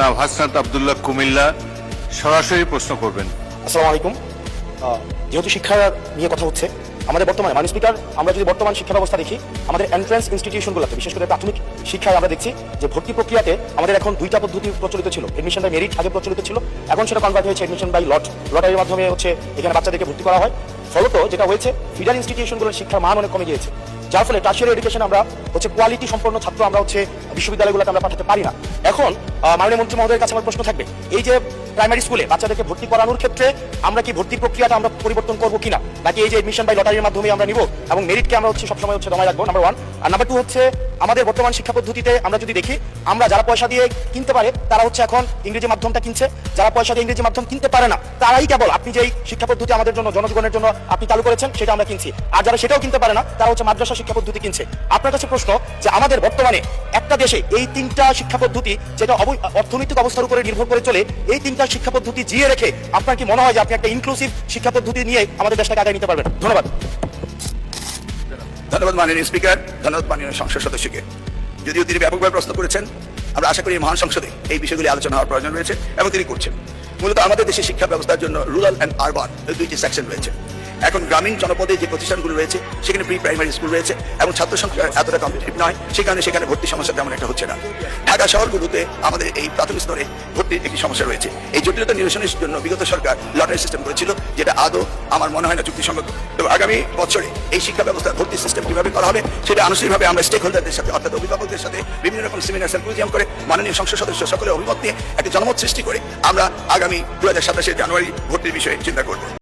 জনাব হাসনাত আব্দুল্লাহ কুমিল্লা সরাসরি প্রশ্ন করবেন। আসসালামু আলাইকুম। যেহেতু শিক্ষা নিয়ে কথা হচ্ছে, আমাদের বর্তমানে মাননীয় স্পিকার, আমরা যদি বর্তমান শিক্ষা ব্যবস্থা দেখি, আমাদের এন্ট্রান্স ইনস্টিটিউশনগুলোতে বিশেষ করে প্রাথমিক শিক্ষায় আমরা দেখছি যে ভর্তি প্রক্রিয়াতে আমাদের এখন দুইটা পদ্ধতি প্রচলিত ছিল। এডমিশন বাই মেরিট আগে প্রচলিত ছিল, এখন সেটা কনভার্ট হয়েছে এডমিশন বাই লটারির মাধ্যমে হচ্ছে এখানে বাচ্চাদেরকে ভর্তি করা হয়। ফলত যেটা হয়েছে, ফিডার ইনস্টিটিউশনগুলোর শিক্ষার মান অনেক কমে গিয়েছে, যার ফলে টার্সিয়ারি এডুকেশন আমরা হচ্ছে কোয়ালিটি সম্পন্ন ছাত্র আমরা হচ্ছে বিশ্ববিদ্যালয়গুলোতে আমরা পাঠাতে পারি না। এখন মাননীয় মন্ত্রী মহোদয়ের কাছে আমার প্রশ্ন থাকবে, এই যে প্রাইমারি স্কুলে বাচ্চাদেরকে ভর্তি করানোর ক্ষেত্রে আমরা কি ভর্তি প্রক্রিয়াটা আমরা পরিবর্তন করবো কিনা, নাকি এই যে এডমিশন বাই লটারির মাধ্যমে আমরা নিব এবং মেরিটকে আমরা হচ্ছে সবসময় হচ্ছে দমায় রাখবো, নাম্বার ওয়ান। আর নাম্বার টু হচ্ছে, আমাদের বর্তমান শিক্ষা পদ্ধতিতে আমরা যদি দেখি, আমরা যারা পয়সা দিয়ে কিনতে পারে তারা হচ্ছে এখন ইংরেজি মাধ্যমটা কিনছে, যারা পয়সা দিয়ে ইংরেজি মাধ্যম কিনতে পারে না তারাই কেবল আপনি যেই শিক্ষা পদ্ধতি আমাদের জন্য জনজীবনের জন্য আপনি চালু করেছেন সেটা আমরা কিনছি, আর যারা সেটাও কিনতে পারে না তারা হচ্ছে মাদ্রাসা শিক্ষা পদ্ধতি কিনছে। আপনার কাছে প্রশ্ন যে আমাদের বর্তমানে একটা দেশে এই তিনটা শিক্ষা পদ্ধতি, যেটা অর্থনৈতিক অবস্থার উপরে নির্ভর করে চলে, এই তিনটা শিক্ষা পদ্ধতি জিয়ে রেখে আপনার কি মনে হয় যে আপনি একটা ইনক্লুসিভ শিক্ষা পদ্ধতি নিয়ে আমাদের দেশটাকে আগায় নিতে পারবেন? ধন্যবাদ। ধন্যবাদ মাননীয় স্পিকার, ধন্যবাদ মাননীয় সংসদ সদস্যকে। যদিও তিনি ব্যাপকভাবে প্রশ্ন করেছেন, আমরা আশা করি মহান সংসদে এই বিষয়গুলি আলোচনা হওয়ার প্রয়োজন রয়েছে এবং তিনি করছেন। মূলত আমাদের দেশের শিক্ষা ব্যবস্থার জন্য রুরাল অ্যান্ড আরবান দুইটি সেকশন রয়েছে। এখন গ্রামীণ জনপদে যে প্রতিষ্ঠানগুলো রয়েছে সেখানে প্রি প্রাইমারি স্কুল রয়েছে এবং ছাত্র সংখ্যা এতটা কম্পিটিটিভ নয়, সেখানে ভর্তি সমস্যা তেমন একটা হচ্ছে না। ঢাকা শহরগুলোতে আমাদের এই প্রাথমিক স্তরে ভর্তির একটি সমস্যা রয়েছে। এই জটিলতা নিরসনের জন্য বিগত সরকার লটারি সিস্টেম করেছিল, যেটা আদৌ আমার মনে হয় না যুক্তিসঙ্গত। তো আগামী বছরে এই শিক্ষা ব্যবস্থার ভর্তি সিস্টেম কিভাবে করা হবে সেটা আনুষ্ঠানিকভাবে আমরা স্টেক হোল্ডারদের সাথে অর্থাৎ অভিভাবকদের সাথে বিভিন্ন রকম সেমিনার সিম্পোজিয়াম করে মাননীয় সংসদ সদস্য সকলের অভিমত নিয়ে একটি জনমত সৃষ্টি করে আমরা আগামী 2027 জানুয়ারি ভর্তির বিষয়ে চিন্তা করব।